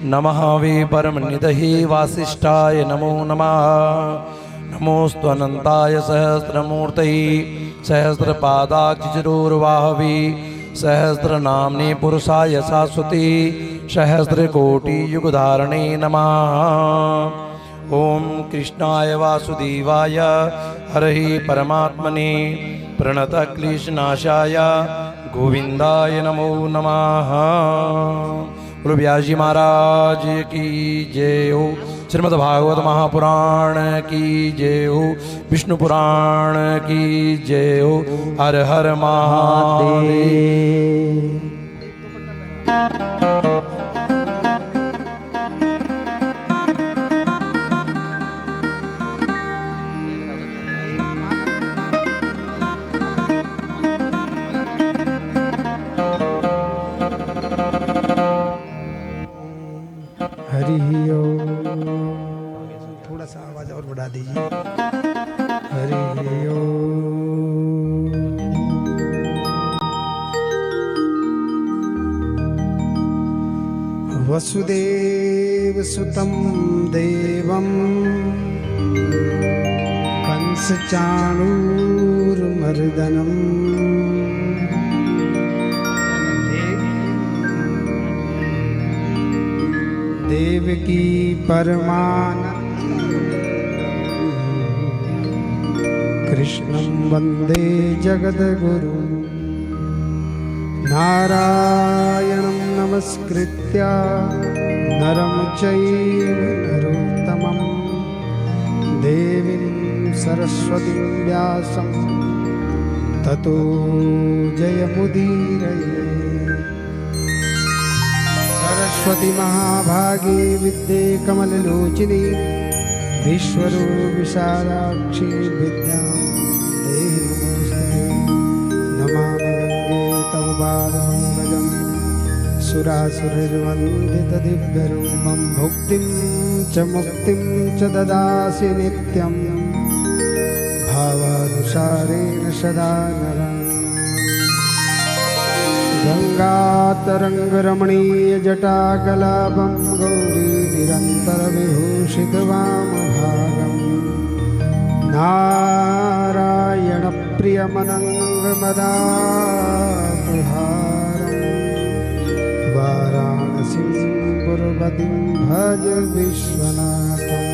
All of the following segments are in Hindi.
नमः वे परमनिधये वासिष्ठाय नमो नमः। नमोस्तु अनंताय सहस्रमूर्तये सहस्रपादाक्षिशिरोर्वाहवे सहस्रनाम्ने पुरुषाय शाश्वते सहस्रकोटियुगधारणे नमः। ओम कृष्णाय वासुदेवाय हरहि परमात्मने प्रणतक्लेशनाशाय गोविंदाय नमो नमः। बोलो व्यास जी महाराज की जय हो। श्रीमद्भागवत महापुराण की जय हो। विष्णु पुराण की जय हो। हर हर महादेव। हरि ओम। थोड़ा सा आवाज और बढ़ा दीजिए। हरि ओम। वसुदेव सुतं देवं कंस चाणूरमर्दनम् देवकी परमानंद कृष्णं वंदे जगद्गुरु। नारायणं नमस्कृत्य नरं चैव नरोत्तमं देवीं सरस्वतीं व्यासं ततो जयमुदीरये। सरस्वती महाभागे विद्ये कमललोचिनी विश्वरूपविशालाक्षी विद्यां देहि नमोस्तुते। नमामि गंगे तव पादपङ्कजं सुरासुरैर्वन्दितदिव्यरूपं भुक्तिं च मुक्तिं च ददासि नित्यं भावानुसारेण सदा नरा। गंगातरंगरमणीय जटाकलापं गौरी निरन्तरविभूषितवामभागं नारायणप्रियमनङ्गमदापहारं वाराणसीं पुरपतिं भज विश्वनाथम्।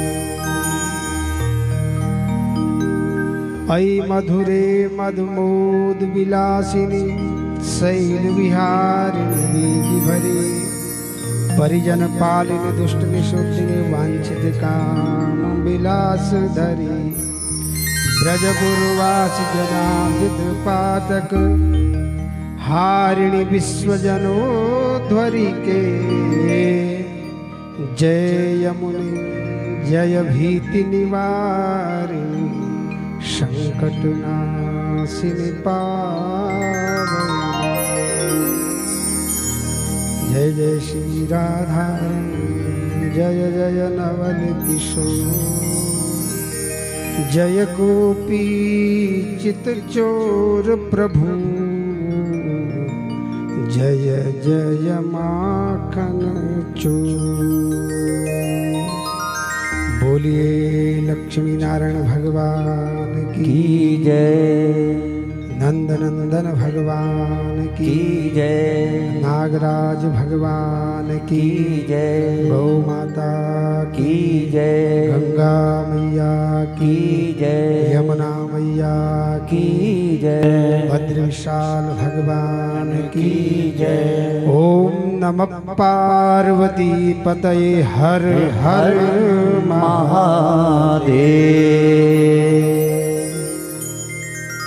अयि मधुरे मधुमोदविलासिनी शैल विहारिणी वीजिभरी परिजन पालिनी दुष्ट निषुद्धिनी वांछित काम विलास धरी। ब्रजपुरवासी जनार्दित पातक हारिणी विश्वजनोध्वरी के जय यमुने जय भीति निवारिणी संकटनाशिनी पावनी। जय जय श्री राधा जय जय नवल किशोर जय गोपी चित चोर प्रभु जय जय माखन चोर। बोलिए लक्ष्मी नारायण भगवान की जय। नंदनंदन भगवान की जय। नागराज भगवान की जय। गौ माता की जय। गंगा मैया की जय। यमुना मैया की जय। भद्र विशाल भगवान की जय। ओम नमः पार्वती पतये हर हर महादेव।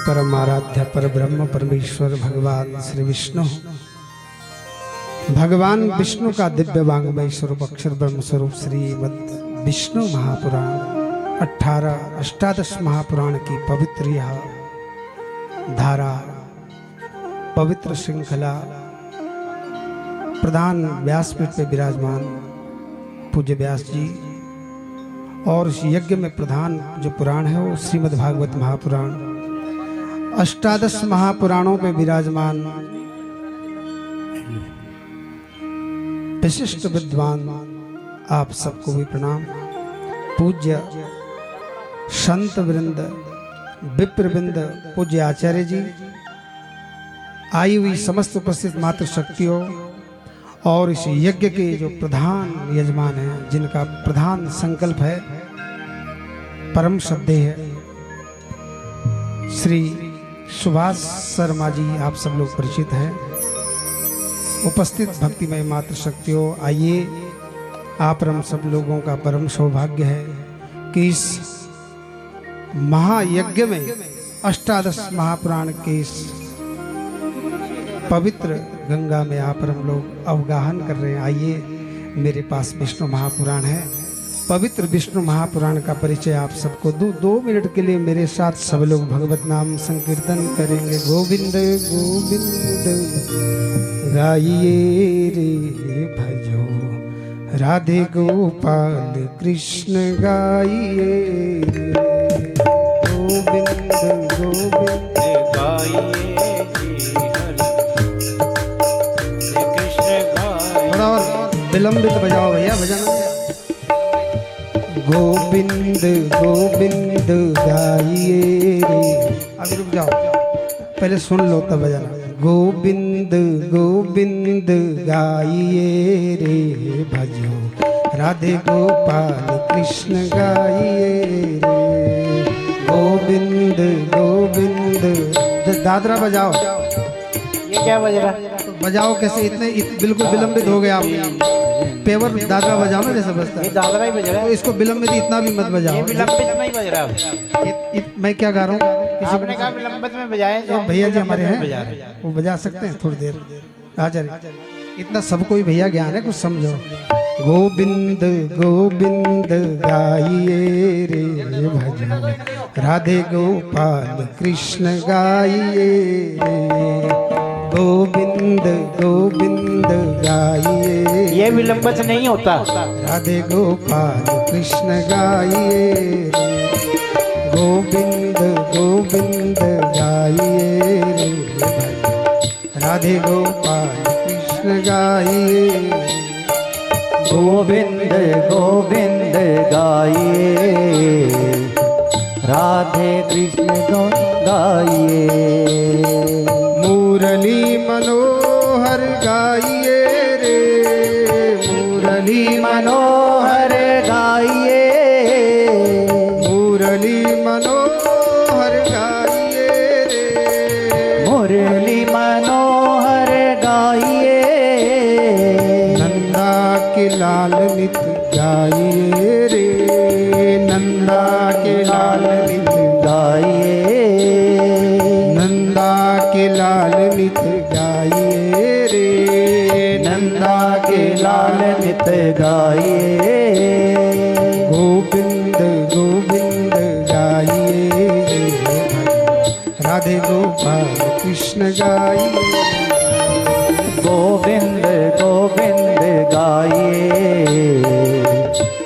परमाराध्य पर ब्रह्म परमेश्वर भगवान श्री विष्णु भगवान विष्णु का दिव्य वांग्मय स्वरूप अक्षर ब्रह्म स्वरूप श्रीमद् विष्णु महापुराण 18 महापुराण की पवित्र यह धारा पवित्र श्रृंखला प्रधान व्यासपीठ पे विराजमान पूज्य व्यास जी और इस यज्ञ में प्रधान जो पुराण है वो श्रीमद् भागवत महापुराण 18 महापुराणों में विराजमान विशिष्ट विद्वान आप सबको भी प्रणाम। पूज्य संत वृंद, विप्र वृंद, पूज्य आचार्य जी, आई हुई समस्त उपस्थित मातृशक्तियों और इस यज्ञ के जो प्रधान यजमान हैं, जिनका प्रधान संकल्प है, परम श्रद्धेय श्री सुभाष शर्मा जी, आप सब लोग परिचित हैं। उपस्थित भक्तिमय मातृशक्तियों, आइए, आप हम सब लोगों का परम सौभाग्य है कि इस महायज्ञ में अष्टादश महापुराण के इस पवित्र गंगा में आप हम लोग अवगाहन कर रहे हैं। आइए, मेरे पास विष्णु महापुराण है। पवित्र विष्णु महापुराण का परिचय आप सबको दूं। 2 मिनट के लिए मेरे साथ सब लोग भगवत नाम संकीर्तन करेंगे। गोविंद गोविंद गाइए रे भजो, राधे गोपाल कृष्ण गाइए। गोविंद गोविंद गाइए कृष्ण गाइए। थोड़ा और विलंबित बजाओ भैया भजन। गोविंद गोविंद गाइए रे, अभी रुक जाओ, पहले सुन लो तब बजाना। गोविंद गोविंद गाइए रे भजो, राधे गोपाल कृष्ण गाइए रे। गोविंद गोविंद, दादरा बजाओ। ये क्या बज रहा है? बजाओ कैसे, बिल्कुल विलंबित हो गया आप। पेवर दादरा बजाओ ना जैसे बजता ये है, दादरा ही बज रहा तो है। इसको विलंबित इतना भी मत ये बजाओ। विलंबित नहीं बज रहा है। मैं क्या गा रहा हूँ, किसी आपने कहा विलंबित में बजाए को भैया जी हमारे बजा हैं, रहे हैं। वो बजा सकते हैं थोड़ी देर। आचार्य, इतना सबको ही भैया ज्ञान है, कुछ समझो। गोविंद गोविंद गाइए रे भजो, राधे गोपाल कृष्ण गाइए रे। गोविंद गोविंद गाइए, ये विलंबित नहीं होता। राधे गोपाल कृष्ण गाइए रे। गोविंद गोविंद गाइए रे भजो, राधे गोपाल कृष्ण गाइए। गोविंद गोविंद गाइए, राधे कृष्ण गाइए। मुरली मनोहर गाइए रे, मुरली मनोहर गाइए, मुरली मनोहर गाइए रे। मुरली मनोहर गाइए। नंदा के लाल नित गाइए रे, नंदा के लाल नित गाइए, नंदा के लाल नित गाइए रे, नंदा के लाल नित गाइए। गोविंद गोविंद गाइए रे भजो, राधे गोपाल कृष्ण गाइए। गोविंद गोविंद गाइए,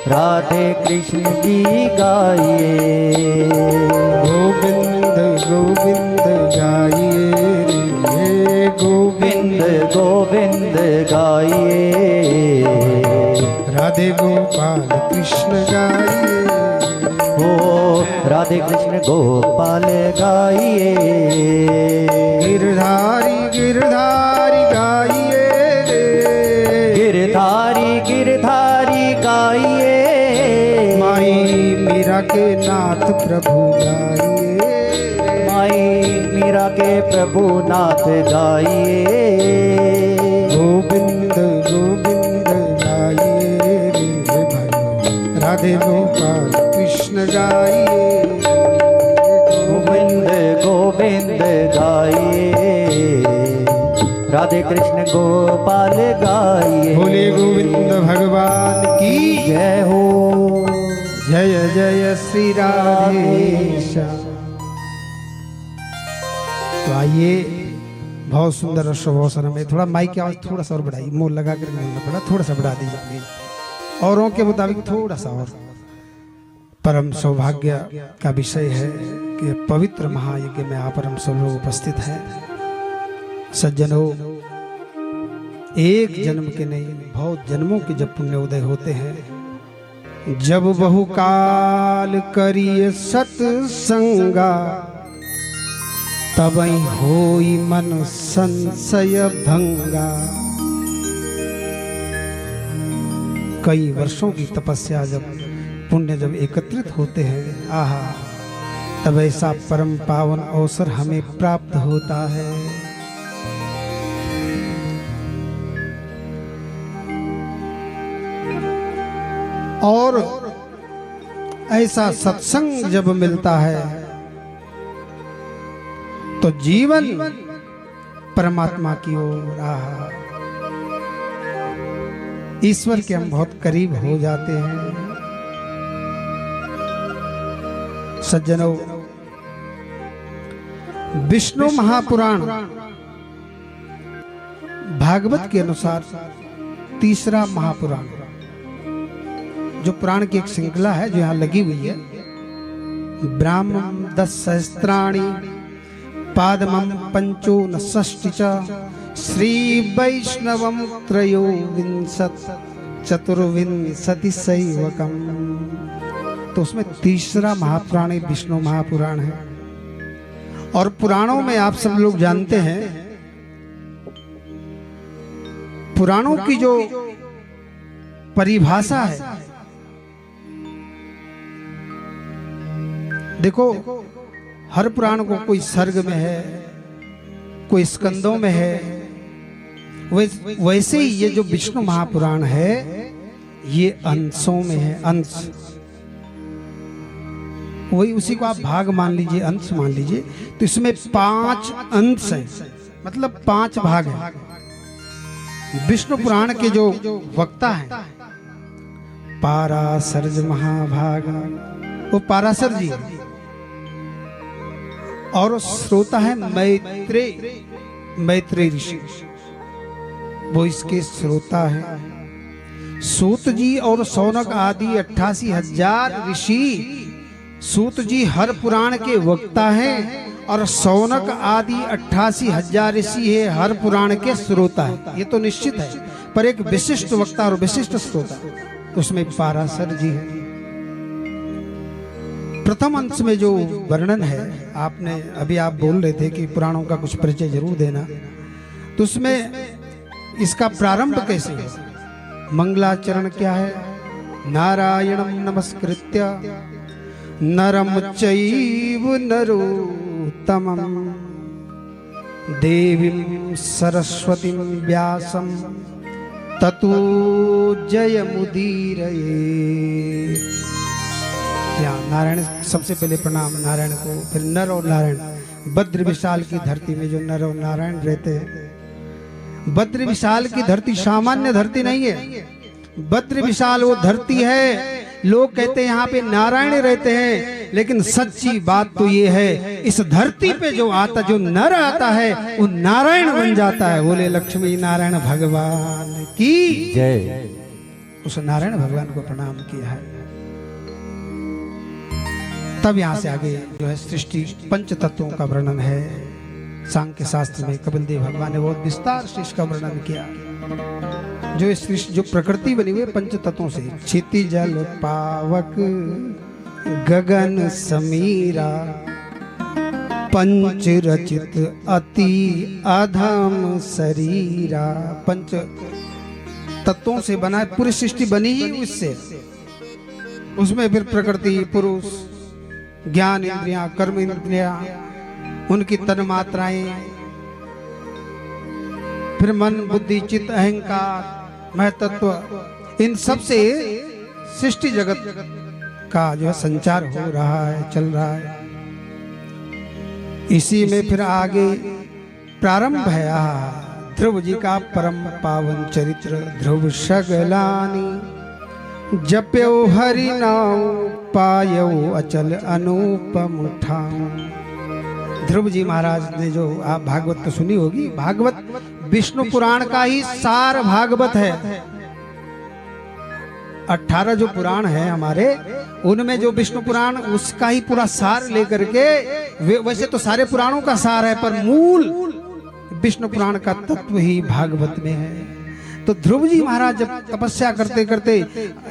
राधे कृष्ण जी गाइए। गोविंद गोविंद गाइए रे, गोविंद गोविंद गाइए, राधे गोपाल कृष्ण गाइए। ओ राधे कृष्ण गोपाल गाइए। गिरधारी गिरधारी गाइए रे, गिरधारी गिरधारी गाइए। माई मीरा के नाथ प्रभु गाइए, माई मीरा के प्रभु नाथ गाइए। गोविंद गोविंद गाइए रे भजो, राधे गोपाल कृष्ण गाइए। गोविंद गोविंद गाइए, राधे कृष्ण गोपाल गाइए। बोले गोविंद भगवान की जय हो। जय जय श्री राधेश। तो आइए, बहुत सुंदर और शुभ में थोड़ा माइक की आवाज थोड़ा सा और बढ़ाइए, मुंह लगा कर बोलना पड़ा, थोड़ा सा बढ़ा दीजिए औरों के मुताबिक थोड़ा सा और। परम सौभाग्य का विषय है कि पवित्र महायज्ञ में आप हम सब लोग उपस्थित हैं। सज्जनों, एक जन्म के नहीं बहुत जन्मों के जब पुण्य उदय होते हैं जब बहुकाल करिए सत्संगा, तब होई मन संशय भंगा। कई वर्षों की तपस्या जब पुण्य जब एकत्रित होते हैं, आहा, तब ऐसा परम पावन अवसर हमें प्राप्त होता है। और ऐसा सत्संग जब मिलता है तो जीवन परमात्मा की ओर, आहा, ईश्वर के हम बहुत करीब हो जाते हैं। सज्जनों, विष्णु महापुराण भागवत के अनुसार तीसरा महापुराण, जो पुराण की एक श्रृंखला है जो यहाँ लगी हुई है। ब्राह्मण 10 सहस्त्राणि पादमं पंचोनषष्टि च श्री वैष्णवं त्रयोविंशत् चतुर्विंशति सैवकम। तो उसमें तीसरा महापुराण विष्णु महापुराण है। और पुराणों में आप सब लोग जानते हैं, पुराणों की जो परिभाषा है, देखो हर पुराण को कोई सर्ग में है, कोई स्कंदों में है, वैसे ही ये जो विष्णु महापुराण है ये अंशों में है। अंश वही, उसी को आप भाग मान लीजिए, अंश मान लीजिए। तो इसमें 5 अंश हैं, मतलब 5 भाग हैं। विष्णु पुराण के जो वक्ता हैं पाराशर महाभाग, वो पाराशर जी है। और श्रोता है मैत्रेय ऋषि, वो इसके श्रोता है। सूत जी और शौनक आदि 88,000 ऋषि, सूत जी हर पुराण के वक्ता हैं और शौनक आदि 88,000 ऋषि है हर पुराण के श्रोता है। ये तो निश्चित है, पर एक विशिष्ट वक्ता और विशिष्ट श्रोता, उसमें पाराशर जी है। प्रथम अंश में जो वर्णन है, आपने अभी आप बोल रहे थे कि पुराणों का कुछ परिचय जरूर देना, तो उसमें इसका प्रारंभ कैसे है? मंगलाचरण क्या है? नारायणं नमस्कृत्य नरं चैव नरोत्तमं देवीं सरस्वतीं व्यासं ततो जयमुदीरये। नारायण सबसे पहले प्रणाम नारायण को, फिर नर और नारायण। बद्र विशाल की धरती में जो नर और नारायण रहते हैं, बद्र विशाल की धरती सामान्य धरती नहीं है। बद्र विशाल वो धरती है, लोग कहते हैं यहाँ पे नारायण रहते हैं, लेकिन सच्ची बात तो ये है, इस धरती पे जो आता, जो नर आता है वो नारायण बन जाता है। बोले लक्ष्मी नारायण भगवान की जय। उस नारायण भगवान को प्रणाम किया है। तब यहाँ से आगे जो है सृष्टि पंच तत्वों का वर्णन है। सांख्य शास्त्र में कपिल देव भगवान ने बहुत विस्तार से इसका वर्णन किया। जो सृष्टि, जो प्रकृति बनी हुई है पंच तत्वों से, क्षिति जल पावक गगन समीरा, पंच रचित अति अधम शरीरा। पंच तत्वों से बना है, पूरी सृष्टि बनी ही उससे। उसमें फिर प्रकृति, पुरुष, ज्ञान इंद्रियां, कर्म इंद्रियां, उनकी तन मात्राएं, फिर मन, बुद्धि, चित्त, अहंकार, महतत्व, इन सब से सृष्टि जगत का जो है संचार हो रहा है, चल रहा है। इसी में फिर आगे प्रारंभ है ध्रुव जी का परम पावन चरित्र। ध्रुव सगलानी जप्यो हरि नाम, पायो अचल अनुपम ठाम। ध्रुव जी महाराज ने जो, आप भागवत तो सुनी होगी, भागवत विष्णु पुराण का ही सार भागवत है। 18 जो पुराण है हमारे, उनमें जो विष्णु पुराण उसका ही पूरा सार लेकर के, वैसे तो सारे पुराणों का सार है, पर मूल विष्णु पुराण का तत्व ही भागवत में है। तो ध्रुव जी महाराज जब तपस्या करते करते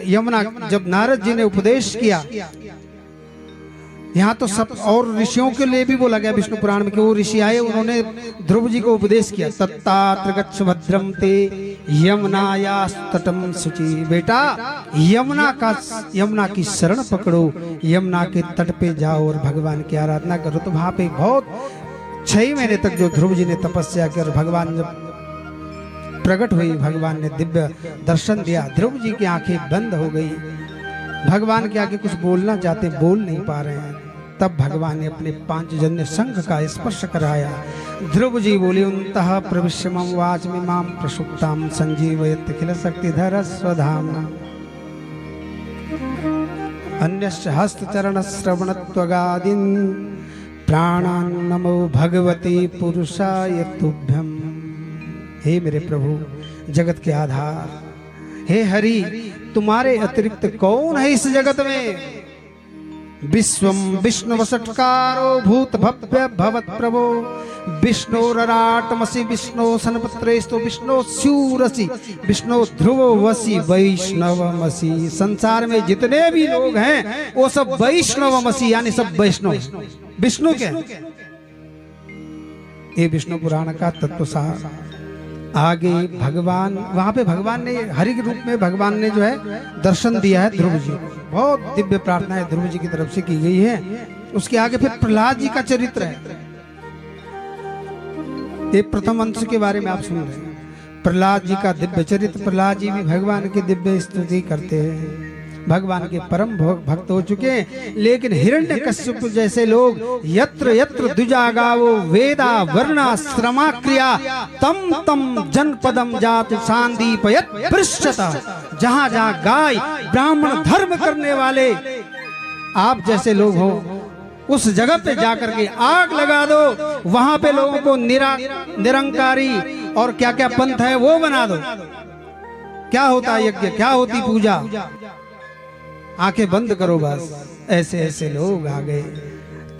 यमुना, जब नारद जी ने उपदेश किया, यहाँ तो सब और ऋषियों के लिए भी बोला गया विष्णु पुराण में कि वो ऋषि आए, उन्होंने ध्रुव जी को उपदेश किया। तत्तात्र गच्छ भद्रम ते यमुनायास तटम शुचि। बेटा यमुना की शरण पकड़ो, यमुना के तट पे जाओ और भगवान की आराधना करो। तो वहां पे बहुत 6 महीने तक जो ध्रुव जी ने तपस्या की और भगवान जब प्रकट हुई, भगवान ने दिव्य दर्शन दिया, ध्रुव जी की आंखें बंद हो गई, भगवान के आगे कुछ बोलना चाहते बोल नहीं पा रहे हैं। तब भगवान ने अपने 5 जन्य शंख का स्पर्श कराया। ध्रुव जी बोले उन्तः प्रविश्य मम वाचमिमां प्रसुप्तां संजीवयत् किल शक्तिधर स्वधाम्ना अन्यस्य हस्तचरण श्रवणत्वगादीन् प्राणान् नमो भगवते पुरुषाय तुभ्यम्। हे मेरे प्रभु, जगत के आधार, हे हरि, तुम्हारे अतिरिक्त कौन है इस जगत में? विश्वम विष्णु वसटकारो भूत भव्य भवत प्रभो विष्णोरराटमसि विष्णु सनपत्रेस्तु विष्णु स्यूरसि विष्णु ध्रुववसि वैष्णवमसि। संसार में जितने भी लोग हैं वो सब वैष्णवमसि यानी सब वैष्णव विष्णु के। ये विष्णु पुराण का तत्व सार। आगे भगवान, वहां पे भगवान ने हरि के रूप में भगवान ने जो है दर्शन दिया है ध्रुव जी को। बहुत दिव्य प्रार्थनाएं ध्रुव जी की तरफ से की गई है। उसके आगे फिर प्रहलाद जी का चरित्र है। ये प्रथम अंश के बारे में आप सुन रहे हैं, प्रहलाद जी का दिव्य चरित्र। प्रहलाद जी भी भगवान की दिव्य स्तुति करते हैं, भगवान के परम भक्त हो चुके हैं। लेकिन हिरण्यकश्यप जैसे लोग यत्र यत्र द्विजागावो वेदा वर्णा श्रमा क्रिया तम तम जनपदम जात सांदीपयत पृष्ठता। जहां जहां गाय ब्राह्मण धर्म करने वाले आप जैसे लोग हो, उस जगह पे जाकर के आग लगा दो, वहां पे लोगों को निरंकारी और क्या क्या पंथ है वो बना दो। क्या होता है यज्ञ, क्या होती पूजा, आंखें बंद करो बस। ऐसे ऐसे लोग आ गए।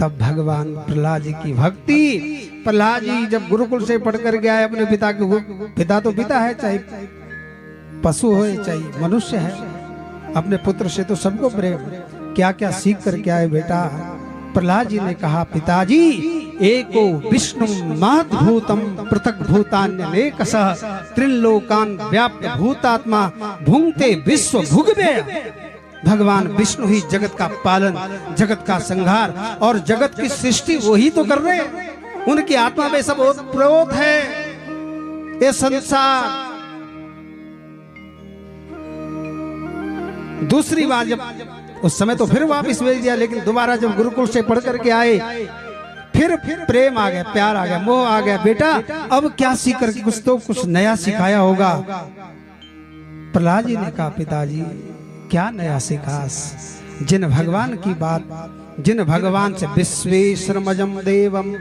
तब भगवान प्रहलाद जी की भक्ति, प्रहलाद जी जब गुरुकुल से पढ़ कर गया अपने पिता के, पिता तो पिता है, चाहे पशु हो चाहे मनुष्य है, अपने पुत्र से तो सबको प्रेम। क्या क्या सीख कर के आए बेटा? प्रहलाद जी ने कहा पिताजी एको विष्णु महद्भूतम पृथक भूतान्यनेकशः त्रिलोकान व्याप्य भूतात्मा भुंक्ते विश्व भुगवे। भगवान विष्णु ही जगत का पालन, जगत का संहार और जगत की सृष्टि वही तो कर रहे हैं। उनकी आत्मा में सब ओतप्रोत है। ये संसार दूसरी बार जब उस समय तो फिर वापस भेज दिया, लेकिन दोबारा जब गुरुकुल से पढ़ करके आए फिर प्रेम आ गया, प्यार आ गया, मोह आ गया। बेटा अब क्या सीख करके कुछ नया सिखाया होगा। प्रहलाद जी ने कहा पिताजी क्या नया सिखास? जिन भगवान की बात, जिन भगवान से विश्वेश्वरमजम देवम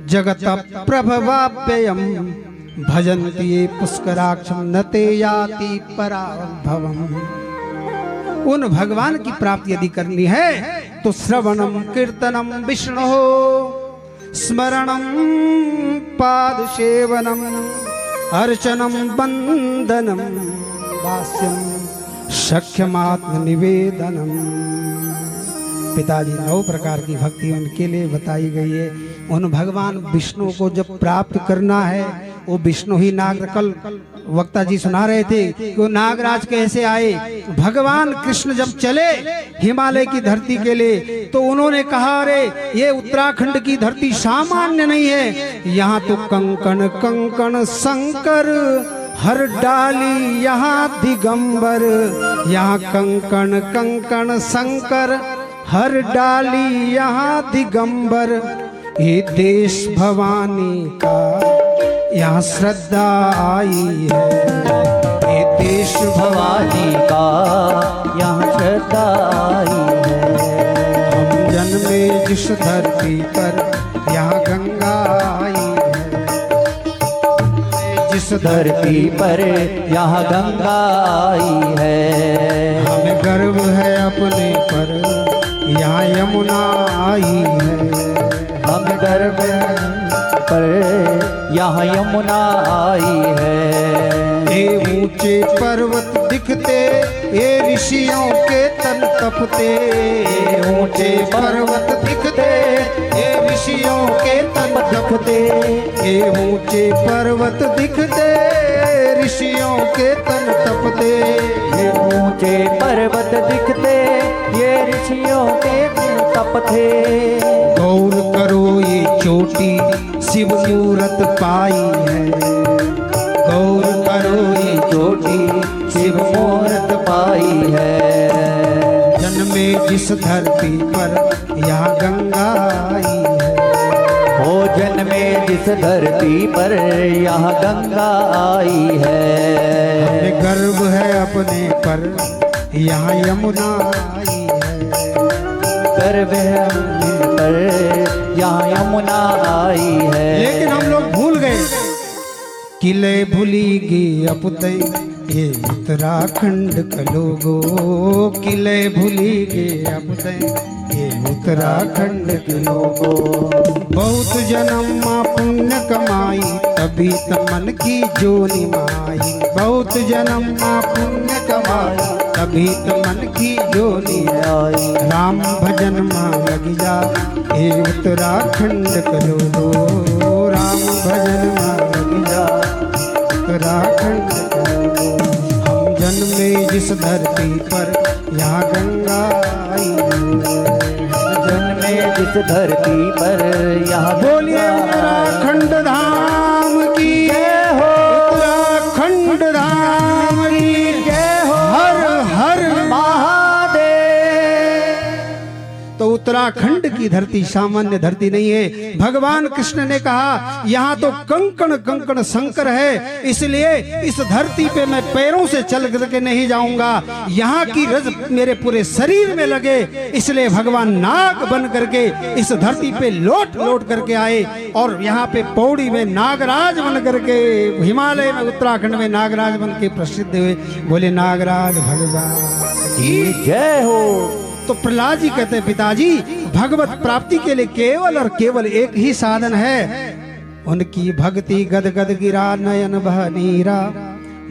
जगत प्रभवाप्ययम भजन्ति ये पुष्कराक्षम नते याति पराभवम। उन भगवान की प्राप्ति यदि करनी है तो श्रवणम कीर्तनम विष्णु स्मरणम पाद सेवनम अर्चनम वंदनम दास्यम सख्यमात्म निवेदनम। पिताजी 9 प्रकार की भक्ति उनके लिए बताई गई है। उन भगवान विष्णु को जब प्राप्त करना है, वो विष्णु ही नाग, कल वक्ता जी सुना रहे थे कि वो नागराज कैसे आए। भगवान कृष्ण जब चले हिमालय की धरती के लिए तो उन्होंने कहा अरे ये उत्तराखंड की धरती सामान्य नहीं है, यहाँ तो कंकण कंकण शंकर हर डाली यहाँ दिगंबर। यहाँ कंकण कंकण शंकर हर डाली यहाँ दिगंबर। ये देश भवानी का यहाँ श्रद्धा आई है। ये देश भवानी का यहाँ श्रद्धा आई है। हम जन्मे जिस धरती पर यहाँ गंगा आई है। जिस धरती पर यहाँ गंगा आई है। हमें गर्व है अपने पर यहाँ यमुना आई है। हम गर्व पर यहाँ यमुना आई है। ये ऋषियों के तन तपते, ऊंचे पर्वत दिखते, ये ऋषियों के तन तपते, ये ऊंचे पर्वत दिखते, ऋषियों के तन तपते, ये ऊंचे पर्वत दिखते, ये ऋषियों के तप थे। गौर करो ये चोटी शिव मूरत पाई है, गौर करो ये चोटी शिव मूरत पाई है। जन्मे जिस धरती पर यहाँ गंगा आई है, हो जन्मे जिस धरती पर यहाँ गंगा आई है। हमें गर्व है अपने पर यहाँ यमुना आई है, गर्व है अपने पर यहाँ यमुना आई है। लेकिन हम लोग भूल गए, किले भूली गे अपते ये उत्तराखंड का लोगो, किले भूली गे अपते ये उत्तराखंड के लोगो। बहुत जन्म माँ पुण्य कमाई तभी त मन की जोनी माई, बहुत जन्म माँ पुण्य कमाई तभी त मन की जोनी आई। राम भजन माँ लग जा ये उत्तराखंड का लोगो, राम भजन माँ लग जा उत्तराखंड का लोगो। हम जन्मे जिस धरती पर यहाँ गंगा आई है, जन्मे जिस धरती पर यहाँ बोलिए उत्तराखंड धाम की जय हो, उत्तराखंड धाम की जय हो, हर हर महादेव। तो उत्तराखंड की धरती सामान्य धरती नहीं है। भगवान कृष्ण ने कहा यहाँ तो कंकण कंकण शंकर है, इसलिए इस धरती पे मैं पैरों से चल करके नहीं जाऊंगा, यहाँ की रज मेरे पूरे शरीर में लगे, इसलिए भगवान नाग बन करके इस धरती पे लौट लौट करके आए और यहाँ पे पौड़ी में नागराज बन करके, हिमालय में उत्तराखंड में नागराज बन के प्रसिद्ध हुए। बोले नागराज भगवान की जय हो। तो प्रहलाद जी कहते हैं पिताजी भगवत प्राप्ति के लिए केवल और केवल एक ही साधन है, उनकी भक्ति गद गद गिरा नयन बह नीरा,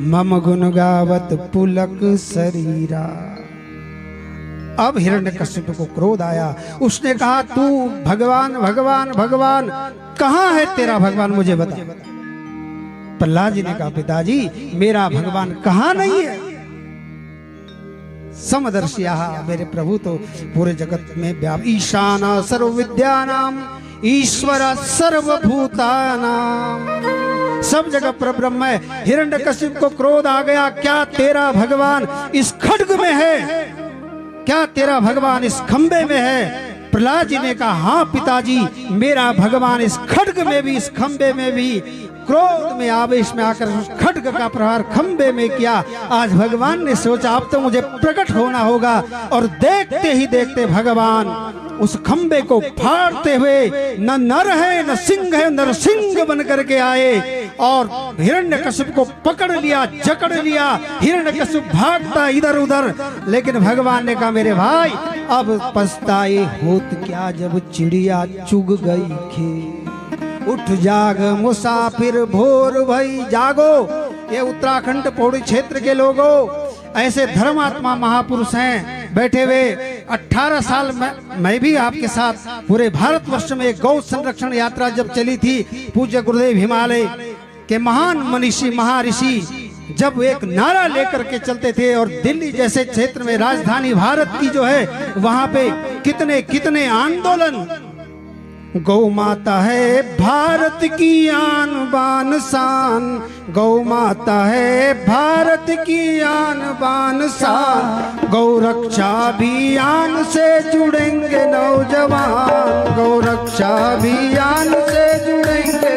मम गुण गावत पुलक शरीरा। अब हिरण्यकश्यप को क्रोध आया, उसने कहा तू भगवान भगवान भगवान कहाँ है तेरा भगवान, मुझे बता। प्रहलाद जी ने कहा पिताजी मेरा भगवान कहाँ नहीं है, समदर्शिया मेरे प्रभु तो पूरे जगत में व्याप, ईशाना सर्व विद्यानाम ईश्वर सर्वभूतानाम, सब जगह परब्रह्म है। हिरण्यकश्यप को क्रोध आ गया, क्या तेरा भगवान इस खड्ग में है, क्या तेरा भगवान इस खंबे में है। प्रहलाद जी ने कहा हाँ पिताजी मेरा भगवान इस खड्ग में भी इस खंबे में भी। क्रोध में आवेश में आकर उस खड्ग का प्रहार खंबे में किया। आज भगवान ने सोचा अब तो मुझे प्रकट होना होगा, और देखते ही देखते भगवान उस खंबे को फाड़ते हुए न नर है न सिंह है नरसिंह बन करके आए और हिरण्यकश्यप को पकड़ लिया, जकड़ लिया। हिरण्यकश्यप भागता इधर उधर, लेकिन भगवान ने कहा मेरे भाई अब पछताए होत क्या जब चिड़िया चुग गई खे, उठ जाग मुसाफिर भोर भई जागो। ये उत्तराखंड पौड़ी क्षेत्र के लोगों ऐसे धर्मात्मा महापुरुष हैं बैठे हुए। 18 साल मैं भी आपके साथ पूरे भारतवर्ष में गौ संरक्षण यात्रा जब चली थी, पूज्य गुरुदेव हिमालय के महान मनीषी महर्षि जब एक नारा लेकर के चलते थे, और दिल्ली जैसे क्षेत्र में राजधानी भारत की जो है वहां पे कितने कितने आंदोलन। गौ माता है भारत की आन बान शान, गौ माता है भारत की आन बान शान, गौ रक्षा अभियान से जुड़ेंगे नौजवान, गौ रक्षा अभियान से जुड़ेंगे।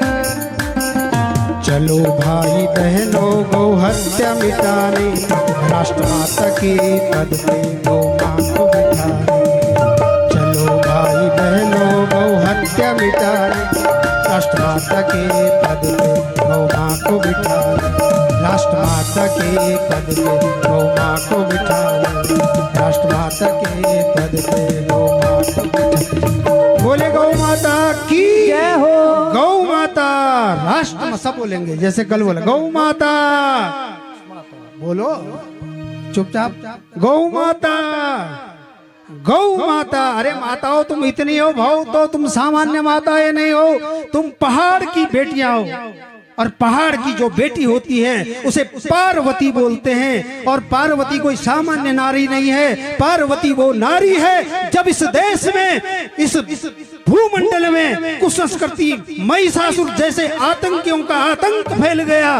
चलो भाई बहनों गौ हत्या मिटाने, राष्ट्रमाता के पद पे गौ मां को बिठाने। चलो भाई बहनों गौ हत्या मिटाने, राष्ट्रमाता के पद पे गौ मां को बिठाने, राष्ट्रमाता के पद पे गौ मां को बिठाने, राष्ट्रमाता के पद पे गौ मां को बिठाने। बोले गौ माता की जय हो, गौ माता। राष्ट्र में सब बोलेंगे, जैसे कल बोला गौ माता, बोलो चुपचाप। गौ माता, गौ माता। अरे माताओं तुम इतनी हो भाव, तो तुम सामान्य माताएं नहीं हो, तुम पहाड़ की बेटियां हो। और पहाड़ की जो बेटी होती है उसे पार्वती बोलते हैं। और पार्वती कोई सामान्य नारी नहीं है, पार्वती वो नारी है जब इस देश में, इस भूमंडल में कुसंस्कृति महिषासुर जैसे आतंकियों का आतंक फैल गया,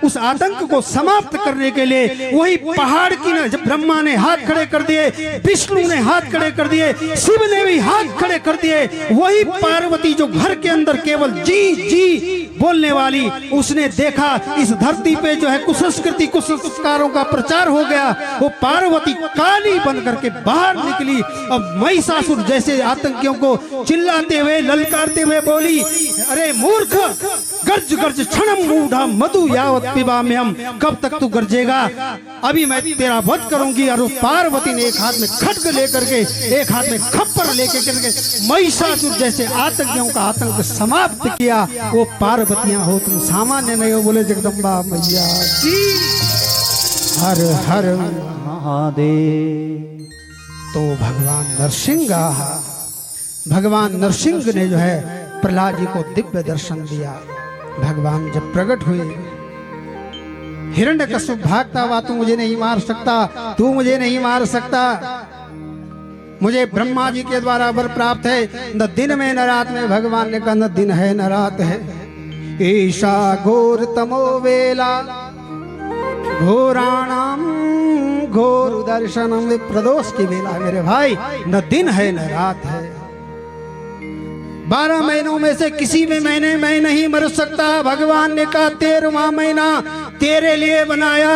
उस आतंक को समाप्त करने के लिए वही पहाड़ की ना, जब ब्रह्मा ने हाथ खड़े कर दिए, विष्णु ने हाथ खड़े कर दिए, शिव ने भी हाथ खड़े कर दिए, वही पार्वती जो घर के अंदर केवल जी जी बोलने वाली, उसने देखा इस धरती पे जो है कुसंस्कृति कुसंस्कारों का प्रचार हो गया, वो पार्वती काली बन करके बाहर निकली। अब महिषासुर जैसे आतंकियों को चिल्लाते हुए ललकारते हुए बोली, अरे मूर्ख, गर्ज गर्ज क्षणम मूढ़ा मधु यावत पिबाम्यहम्, कब तक तू गरजेगा, अभी मैं तेरा वध करूंगी। और पार्वती ने एक हाथ में खड्ग लेकर के, एक हाथ में खप्पर लेकर के महिषासुर जैसे आतंकियों का आतंक समाप्त किया। वो पार्वतियां हो, तुम सामान्य नहीं हो। बोले जगदम्बा मैया की हर हर महादेव। तो भगवान नरसिंह, भगवान नरसिंह ने जो है प्रहलाद जी को दिव्य दर्शन दिया। भगवान जब प्रकट हुए, हिरण्यकश्यप भागता हुआ, तू मुझे नहीं मार सकता, तू मुझे नहीं मार सकता, मुझे ब्रह्मा जी के द्वारा वर प्राप्त है, न दिन में न रात में। भगवान ने कहा न दिन है न रात है, ईशा घोर तमो वेला घोराणाम घोर दर्शनम विप्रदोष की वेला। मेरे भाई न दिन है न रात है, 12 महीनों में से किसी भी महीने में नहीं मर सकता। भगवान ने कहा 13वां महीना तेरे लिए बनाया,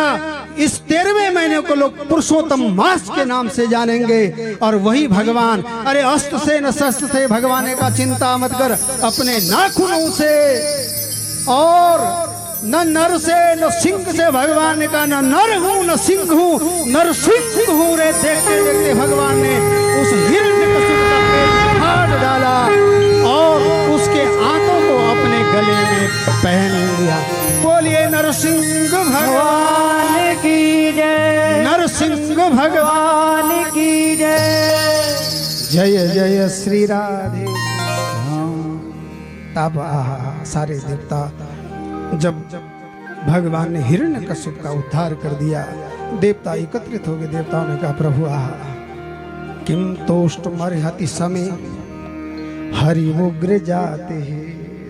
इस 13वें महीने को लोग पुरुषोत्तम मास के नाम से जानेंगे। और वही भगवान, अरे अस्त्र से न शस्त्र से, भगवान ने कहा चिंता मत कर, अपने नाखूनों से और न नर से न सिंह से। भगवान ने कहा न नर हूं न सिंह हूं, नरसिंह हूं रे। देखते देखते भगवान ने उस हिरण्यकश्यप का पेट फाड़ डाला और उसके आंतों को अपने गले में पहन लिया। बोलिए नरसिंह भगवान की जय, नरसिंह भगवान की जय, जय जय श्री राधे। तब सारे देवता, जब भगवान ने हिरण्यकश्यप का उद्धार कर दिया, देवता एकत्रित हो गए। देवताओं ने कहा प्रभु किम तोष्ट मर्हति समय हरि उग्र जाते हैं।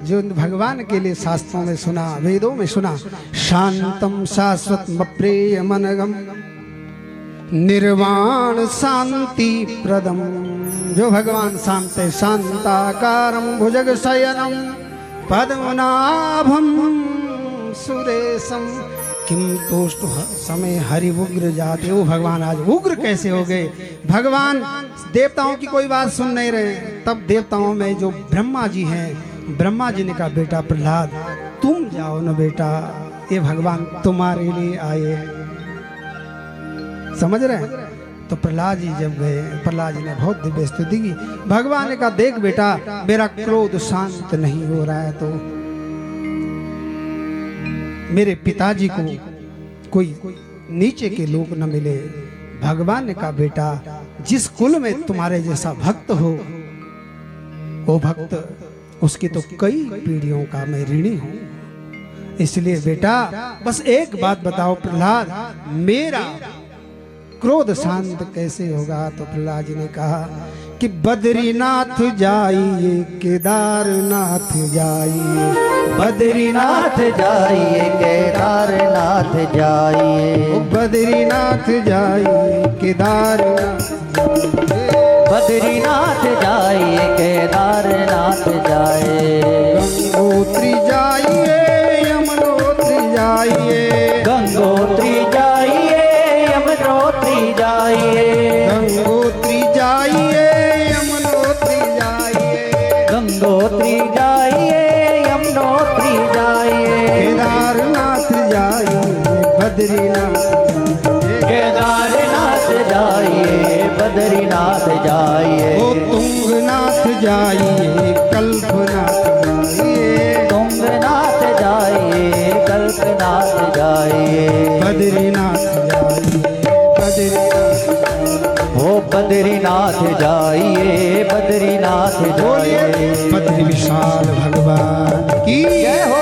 जो भगवान के लिए शास्त्रों में सुना, वेदों में सुना, शांतम शाश्वत प्रेय मनगम निर्वाण शांति प्रदम। जो भगवान शांत है, शांताकारम भुजग शयनम पद्मनाभम सुरेशम किम तोष्ट समय हरि उग्र जाते। वो भगवान आज उग्र कैसे हो गए? भगवान देवताओं की कोई बात सुन नहीं रहे। तब देवताओं में जो ब्रह्मा जी हैं, ब्रह्मा जी ने कहा बेटा प्रहलाद तुम जाओ ना बेटा, ये भगवान तुम्हारे लिए आए हैं। समझ रहे हैं? तो प्रहलाद जी जब गए, प्रहलाद जी ने बहुत दिव्य स्तुति की। भगवान ने कहा देख बेटा मेरा क्रोध शांत नहीं हो रहा है, तो मेरे पिताजी को कोई नीचे के लोग न मिले। भगवान ने कहा बेटा जिस कुल में तुम्हारे जैसा भक्त हो, वो भक्त उसकी तो कई पीढ़ियों का मैं ऋणी हूं। इसलिए बेटा बस एक बात बताओ प्रहलाद, मेरा क्रोध शांत कैसे होगा? तो प्रहलाद जी ने कहा कि बद्रीनाथ जाइए, केदारनाथ जाइए, बद्रीनाथ जाइए, केदारनाथ जाइए, बद्रीनाथ जाइए, केदारनाथ जाइए, बद्रीनाथ जाइए, केदारनाथ जाइए, गंगोत्री जाइए, यमुनोत्री जाइए, गंगोत्री जाइए, यमुनोत्री जाइए, गंगोत्री जाइए, यमुनोत्री जाइए, गंगोत्री जाइए, यमुनोत्री जाइए, केदारनाथ जाइए, बद्रीनाथ केदारनाथ जाइए, बद्रीनाथ जाइए, ओ तुंगनाथ जाइए, कल्पनाथ जाइए, तुंगनाथ जाइए, कल्पनाथ जाइए, बद्रीनाथ जाइए, बद्रीनाथ जाइए, बद्रीनाथ जाइए। बद्री विशाल भगवान की जय हो।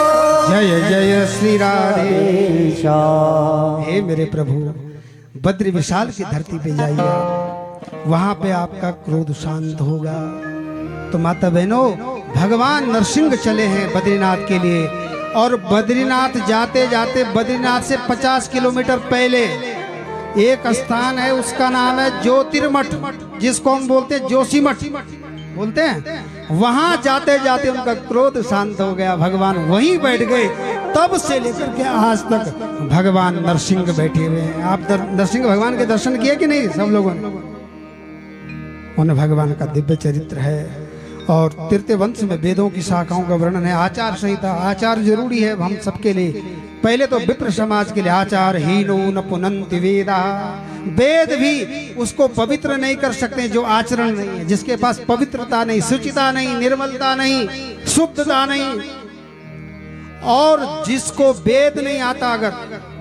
जय जय श्री राधे श्याम। हे मेरे प्रभु, बद्री विशाल की धरती पे जाइए, वहां पे आपका क्रोध शांत होगा। तो माता बहनों, भगवान नरसिंह चले हैं बद्रीनाथ के लिए, और बद्रीनाथ जाते जाते बद्रीनाथ से 50 किलोमीटर पहले एक स्थान है, उसका नाम है ज्योतिर्मठ, जिसको हम बोलते हैं जोशीमठ बोलते हैं। वहां जाते जाते उनका क्रोध शांत हो गया, भगवान वहीं बैठ गए। तब से लेकर के आज तक भगवान नरसिंह बैठे हुए हैं। आप नरसिंह भगवान के दर्शन किए कि नहीं सब लोगों ने? उन भगवान का दिव्य चरित्र है। और तृतीय वंश में वेदों की शाखाओं का वर्णन है। आचार संहिता, आचार जरूरी है हम सबके लिए। पहले तो विप्र समाज के लिए आचार हीनो न पुनंति वेदा, वेद भी उसको पवित्र नहीं कर सकते जो आचरण नहीं है, जिसके पास पवित्रता नहीं, शुचिता नहीं, निर्मलता नहीं, शुद्धता नहीं। और जिसको वेद नहीं आता, अगर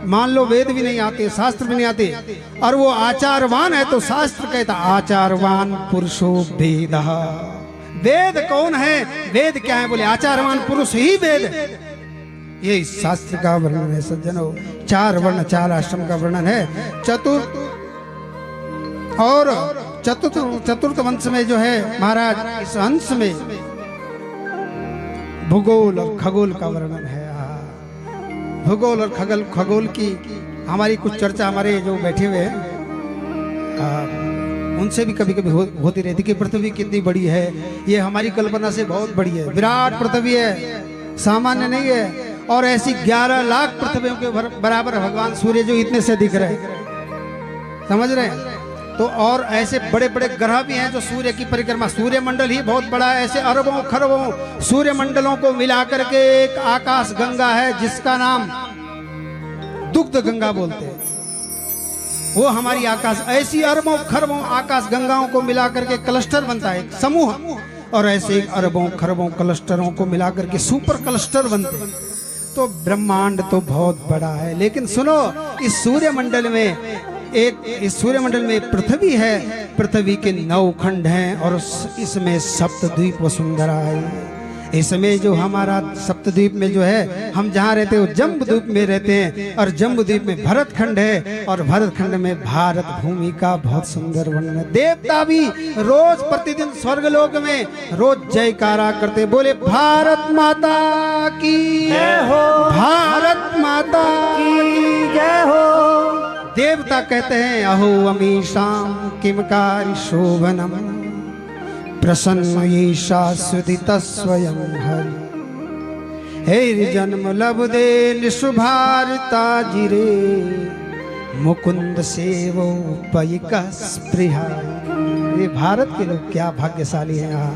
मान लो वेद भी नहीं आते, शास्त्र भी नहीं आते, और वो आचारवान है, तो शास्त्र कहता आचारवान पुरुषो वेदः। वेद कौन है? वेद क्या है? बोले आचारवान पुरुष ही वेद है। ये शास्त्र का वर्णन है सज्जनों। 4 वर्ण 4 आश्रम का वर्णन है। चतुर्थ वंश में जो है महाराज, इस अंश में भूगोल और खगोल का वर्णन है। भूगोल और खगोल की हमारी कुछ चर्चा हमारे जो बैठे हुए हैं उनसे भी कभी कभी होती रहती कि पृथ्वी कितनी बड़ी है। ये हमारी कल्पना से बहुत बड़ी है, विराट पृथ्वी है, सामान्य नहीं है। और ऐसी 11 लाख पृथ्वियों के बराबर भगवान सूर्य जो इतने से दिख रहे हैं, समझ रहे हैं? तो और ऐसे बड़े बड़े ग्रह भी हैं जो सूर्य की परिक्रमा, सूर्य मंडल ही बहुत बड़ा है। ऐसे अरबों खरबों सूर्य मंडलों को मिलाकर के एक आकाश गंगा है, जिसका नाम दुग्ध गंगा बोलते हैं। वो हमारी आकाश, ऐसी अरबों खरबों आकाश गंगाओं को मिलाकर के क्लस्टर बनता है, एक समूह। और ऐसे अरबों खरबों क्लस्टरों को मिलाकर के सुपर क्लस्टर बनते हैं। तो ब्रह्मांड तो बहुत बड़ा है। लेकिन सुनो, इस सूर्यमंडल में पृथ्वी है। पृथ्वी के 9 खंड हैं, और इसमें सप्तद्वीप वसुंधरा है। इसमें जो हमारा सप्तद्वीप में जो है, हम जहाँ रहते हैं वो जम्बूद्वीप में रहते हैं, और जम्बूद्वीप में भरत खंड है, और भरत खंड में भारत भूमि का बहुत सुंदर वर्णन है। देवता भी रोज प्रतिदिन स्वर्गलोक में रोज जयकारा करते, बोले भारत माता की जय हो, भारत माता की जय हो। देवता कहते हैं अहो अमीशाम किमकारी शोभनम, प्रसन्न ईशा सुदित स्वयं हरि। हे जन्म लबदे निशुभारता जिरे, मुकुंद सेवो पयिका स्पृहा। ये भारत के लोग क्या भाग्यशाली हैं यहाँ,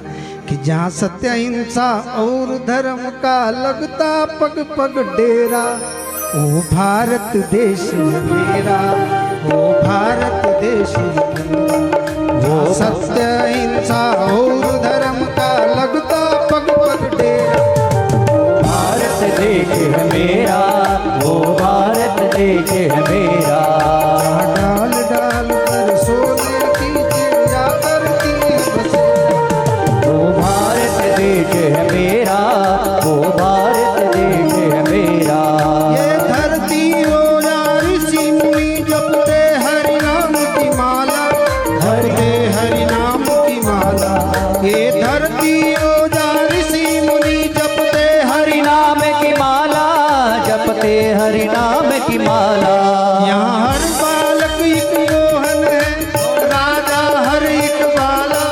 कि जहाँ सत्य अहिंसा और धर्म का लगता पग पग डेरा। ओ भारत देश मेरा, ओ भारत देश वो सत्य अहिंसा और धर्म का लगता पग पग डेरा। भारत देश है मेरा, वो भारत देश है मेरा। डाल डाल कर सोने की चिड़िया करती बसेरा। वो भारत देश है मेरा, वो भारत देश है मेरा। ये धरती रोजा ऋषि मुनि जपते हरि नाम की माला, जपते हरि नाम की माला। ये धरती रोजा ऋषि मुनि जपते हरि नाम की माला, जपते हरि नाम की माला। यहाँ हर बालक एक मोहन है, राजा हर एक बाला।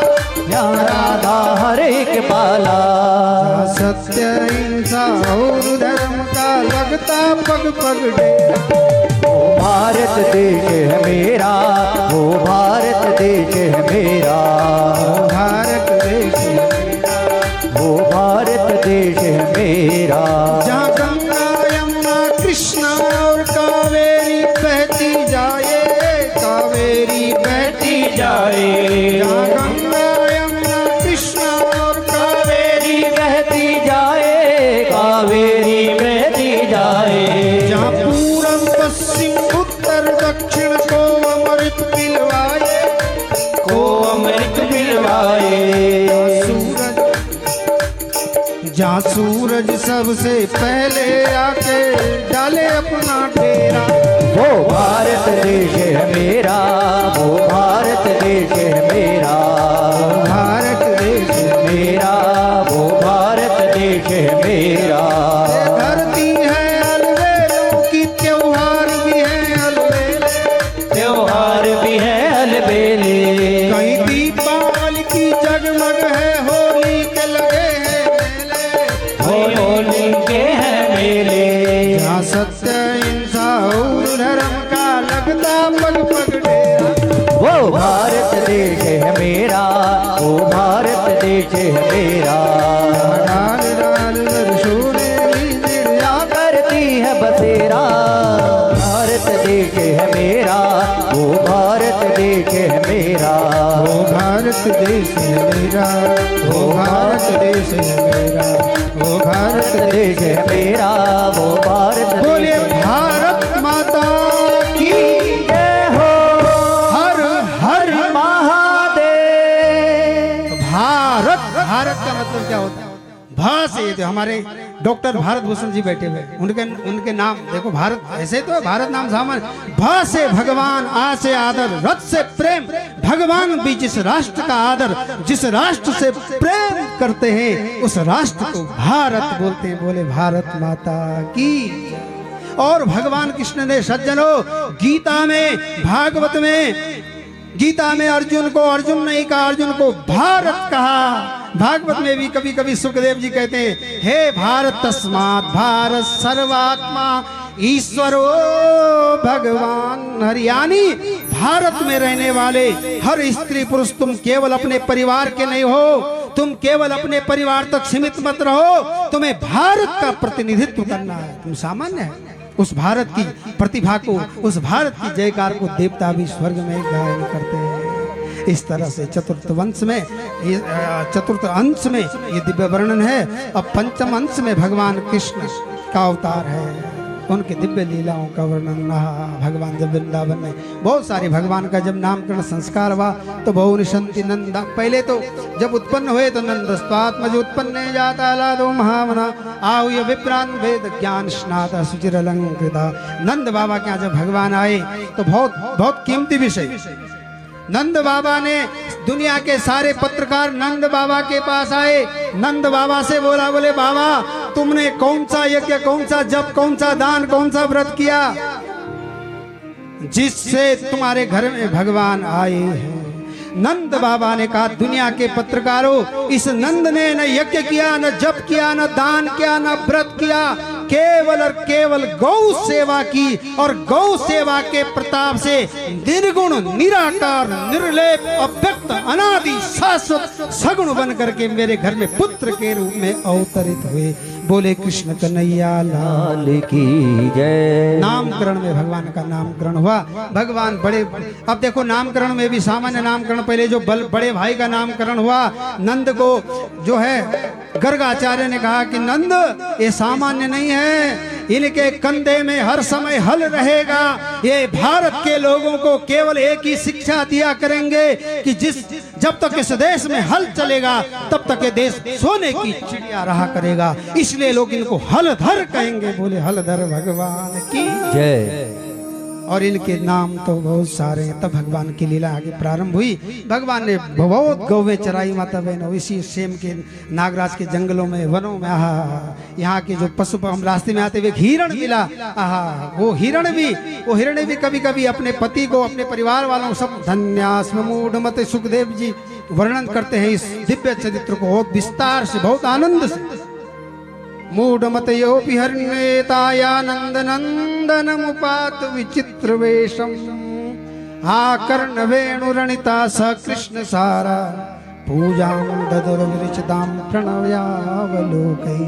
यहाँ राधा हर एक बाला। सत्य अहिंसा और धर्म का लगता पग पग डेरा। वो भारत देश है मेरा, वो भारत देश है मेरा। भारत देश वो भारत देश है मेरा। जहाँ गंगा यमुना कृष्णा और कावेरी बहती जाए, कावेरी बहती जाए। जहाँ गंगा यमुना कृष्णा और कावेरी बहती जाए, कावेरी बहती जाए। जहाँ पूरब पश्चिम उत्तर दक्षिण को अमृत पिलवाए, को आए। जहाँ सूरज सबसे पहले आके डाले अपना डेरा, वो भारत देश है मेरा, वो भारत देश है मेरा, भारत देश मेरा वो भारत देश है मेरा। धरती है अलबेलों की, त्योहार भी है अलबेले, त्योहार भी है अलबेले। कहीं दीपावली की जगमग है, होली के लगे हैं मेले, होली के हैं मेले। जहाँ सत्य हिंसा और धर्म का लगता पग पग डेरा, वो भारत देश है मेरा, वो भारत देश है मेरा। डाल डाल वर्षों ने निर्या करती है बसेरा, भारत देश है मेरा, वो भारत देश है मेरा। वो भारत देश है मेरा, वो भारत देश है मेरा, वो भारत देश है मेरा, वो भारत बोले देश है। भारत माता की जय हो हर हर महादेव। भारत। भारत का मतलब क्या होता है? भा से तो हमारे डॉक्टर भारत भूषण जी बैठे हुए, उनके नाम देखो, भारत ऐसे तो है, भारत नाम सामान्य। भा से भगवान, आ से आदर, रथ से प्रेम। भगवान भी जिस राष्ट्र का आदर, जिस राष्ट्र से प्रेम करते हैं, उस राष्ट्र को भारत बोलते हैं। बोले भारत माता की। और भगवान कृष्ण ने सज्जनों गीता में, भागवत में, गीता में अर्जुन को अर्जुन नहीं कहा, अर्जुन को भारत कहा। भागवत में भी कभी कभी सुखदेव जी कहते हैं, हे भारत तस्मात् भारत सर्वात्मा ईश्वरो भगवान हरि। यानी भारत में रहने वाले हर स्त्री पुरुष, तुम केवल अपने परिवार के नहीं हो, तुम केवल अपने परिवार तक सीमित मत रहो, तुम्हें भारत का प्रतिनिधित्व करना है। तुम सामान्य है। उस भारत की प्रतिभा को, उस भारत की जयकार को देवता भी स्वर्ग में गायन करते हैं। इस तरह से चतुर्थ वंश में, चतुर्थ अंश में ये दिव्य वर्णन है। अब पंचम अंश में भगवान कृष्ण का अवतार है, उनके दिव्य लीलाओं का वर्णन रहा। भगवान जब वृंदावन में बहुत सारे, भगवान का जब नामकरण संस्कार हुआ तो बहु निशंति नंदा, पहले तो जब उत्पन्न हुए तो नंदस्वात्मज उत्पन्न जाता लादो महामना आहुय विप्रान वेद ज्ञान स्नाता सुचिर अलंकृता। नंद बाबा के यहाँ जब भगवान आए तो बहुत बहुत कीमती विषय, नंद बाबा ने, दुनिया के सारे पत्रकार नंद बाबा के पास आए, नंद बाबा से बोला, बोले बाबा तुमने कौन सा यज्ञ, कौन सा जप, कौन सा दान, कौन सा व्रत किया जिससे तुम्हारे घर में भगवान आए हैं? नंद बाबा ने कहा, दुनिया के पत्रकारों, इस नंद ने न यज्ञ किया, न जप किया, न दान किया, न व्रत किया, केवल और केवल गौ सेवा की, और गौ सेवा के प्रताप से निर्गुण, निराकार, निर्लेप, अव्यक्त, अनादि, शाश्वत, सगुण बन करके मेरे घर में पुत्र के रूप में अवतरित हुए। बोले कृष्ण कन्हैया लाल की जय। नामकरण में भगवान का नामकरण हुआ। भगवान बड़े, अब देखो नामकरण में भी सामान्य नामकरण, पहले जो बड़े भाई का नामकरण हुआ, नंद को जो है गर्गाचार्य ने कहा कि नंद ये सामान्य नहीं है, इनके कंधे में हर समय हल रहेगा। ये भारत के लोगों को केवल एक ही शिक्षा दिया करेंगे कि जब तक इस देश में हल चलेगा तब तक ये देश सोने की चिड़िया रहा करेगा, इसलिए लोग इनको हलधर कहेंगे। बोले हलधर भगवान की जय। और इनके नाम तो बहुत सारे हैं। तब भगवान की लीला आगे प्रारंभ हुई। भगवान ने बहुत गौवे चराई माता बहनों, इसी सेम के नागराज के जंगलों में, वनों में। आहा, यहाँ के जो पशु, हम रास्ते में आते हुए हिरण मिला, आहा, वो हिरण भी कभी कभी अपने पति को, अपने परिवार वालों सब धन्यास्म मूढ़मते, सुखदेव जी वर्णन करते हैं इस दिव्य चरित्र को बहुत विस्तार से, बहुत आनंद से। मूढ़मतयो विहर्ण्येतायानंद नंदनमुपात विचित्र वेशम आकर्ण वेणुरणिता स कृष्ण सारा पूजां ददुर्विरचितां प्रणवयावलोकै।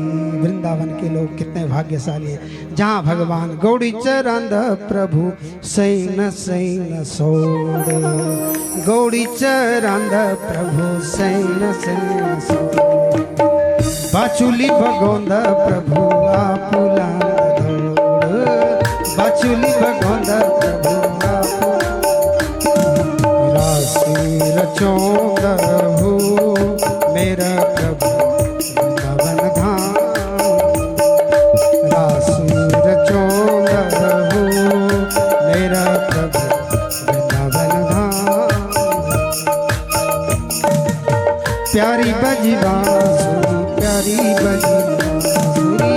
वृंदावन के लोग कितने भाग्यशाली हैं, जहाँ भगवान गौड़ी चरंद प्रभु सैन सैन सोड़, गौड़ी चरंद प्रभु सैन सैन सोड़। बाचुली भगोंद प्रभु आपुला धोड़, बाचुली भगोंद प्रभु आपुला राशि रचोंदहु मेरा प्रभु वृंदावन धाम रास रचोंदहु मेरा प्रभु वृंदावन धाम प्यारी बजी बांसुरी प्यारी बजी बांसुरी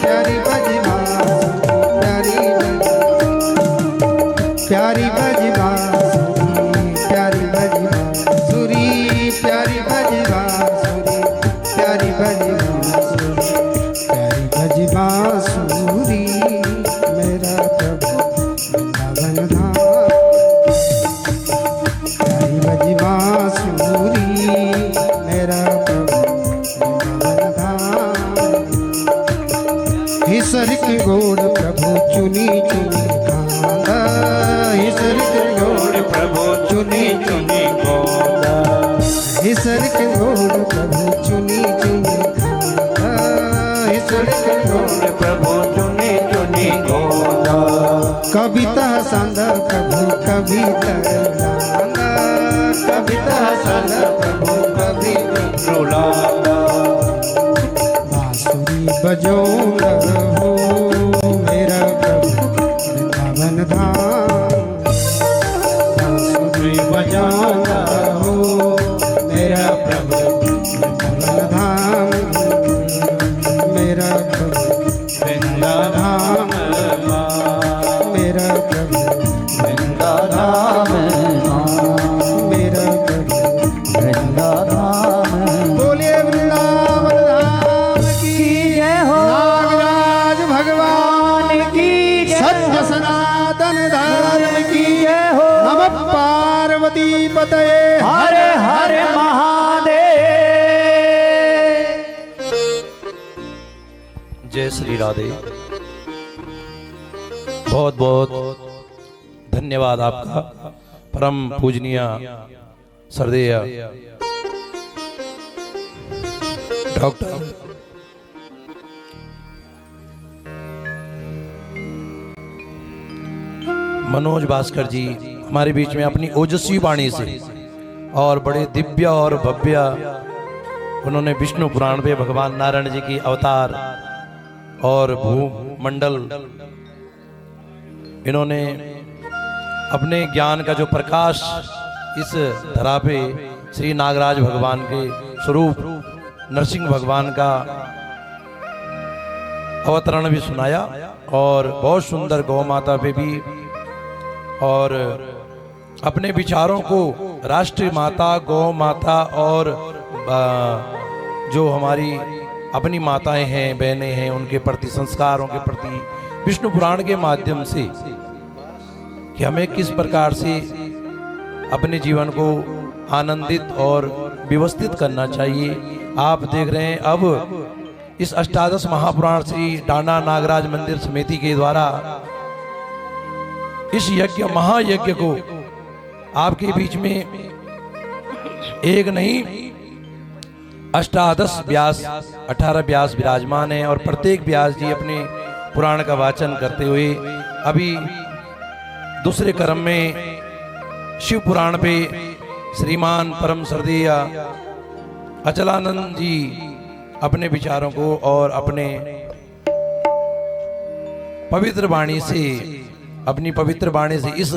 प्यारी बजी बांसुरी प्यारी बजी बांसुरी प्यारी बजी बांसुरी प्यारी बजी बांसुरी प्यारी बजी बांसुरी प्यारी बजी बांसुरी मेरा प्रभु वृंदावन धाम प्यारी बजी बांसुरी मेरा प्रभु वृंदावन धाम हिसर की गोड़ प्रभु चुनी चुनी खांदा हिसर की गोड़ प्रभु चुनी चुनी खांदा हिसर की गोड़ प्रभु चुनी चुनी खांदा हिसर की गोड़ प्रभु चुनी चुनी गोदा कविता संग प्रभु कविता लांदा कविता संग प्रभु कविता रुलादा बांसुरी बजोंगा हो मेरा प्रभु वृंदावन धाम बांसुरी बजोंगा हो मेरा प्रभु वृंदावन धाम मेरा प्रभु वृंदावन धाम मेरा प्रभु वृंदाधाम मेरा प्रभु वृंदाधाम बोलिए वृंदावन धाम की जय हो नागराज भगवान की जय सत्य सनातन धर्म की जय हो नमः पार्वती पतये हरे हरे महादेव जय श्री राधे। बहुत बहुत धन्यवाद आपका परम पूजनीय श्रद्धेय डॉक्टर मनोज भास्कर जी हमारे बीच में अपनी ओजस्वी वाणी से और बड़े दिव्य और भव्य उन्होंने विष्णु पुराण पे भगवान नारायण जी की अवतार और भूमंडल इन्होंने अपने ज्ञान का जो प्रकाश इस धरा पे श्री नागराज भगवान के स्वरूप नरसिंह भगवान का अवतरण भी सुनाया और बहुत सुंदर गौ माता पे भी और अपने विचारों को राष्ट्रीय माता गौ माता और जो हमारी अपनी माताएं हैं बहनें हैं उनके प्रति संस्कारों के प्रति विष्णु पुराण के माध्यम से कि हमें किस प्रकार से अपने जीवन को आनंदित और व्यवस्थित करना चाहिए। आप देख रहे हैं अब इस अष्टादश महापुराण श्री डांडा नागराज मंदिर समिति के द्वारा इस यज्ञ महायज्ञ को आपके बीच में एक नहीं 18 व्यास 18 व्यास विराजमान हैं और प्रत्येक व्यास जी अपने पुराण का वाचन करते हुए अभी दूसरे क्रम में शिव पुराण पे श्रीमान परम श्रद्धेय अचलानंद जी अपने विचारों को और अपने पवित्र वाणी से अपनी पवित्र वाणी से इस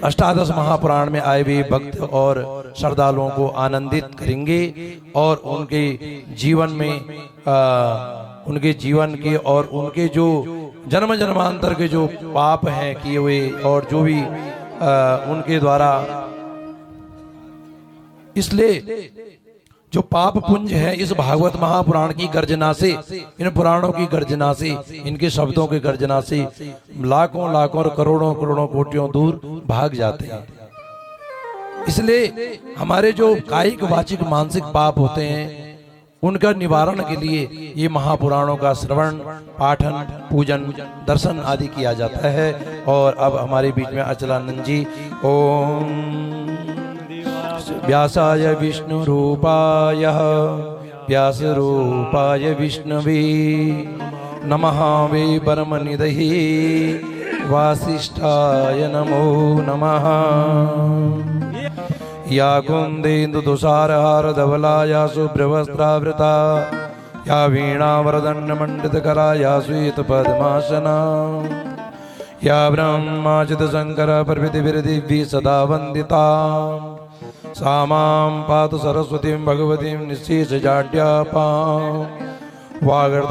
अष्टादश महापुराण में आए हुए भक्त और श्रद्धालुओं को आनंदित करेंगे और उनके जीवन में उनके जीवन के और उनके जो जन्म जन्मांतर के जो पाप हैं किए हुए और जो भी उनके द्वारा इसलिए जो पाप पुंज है इस भागवत महापुराण की गर्जना से इन पुराणों की गर्जना से इनके शब्दों की गर्जना से लाखों लाखों और करोड़ों करोड़ों कोटियों दूर भाग जाते हैं। इसलिए हमारे जो कायिक वाचिक मानसिक पाप होते हैं उनका निवारण के लिए ये महापुराणों का श्रवण पाठन पूजन दर्शन आदि किया जाता है। और अब हमारे बीच में अचलानंद जी ओम व्यासाय विष्णु रूपाय व्यास रूपाय विष्णवे नमः वे परमनिधये वासिष्ठाय नमो नमः या कुन्देन्दुतुषारहारधवला या शुभ्रवस्त्रावृता या वीणावरदण्डमण्डितकरा या श्वेतपद्मासना या ब्रह्माचितशङ्करप्रभृतिभिर्दिव्यैः सदा वन्दिता सा मां पातु सरस्वतीं भगवतीं निःशेषजाड्यापां वागर्ता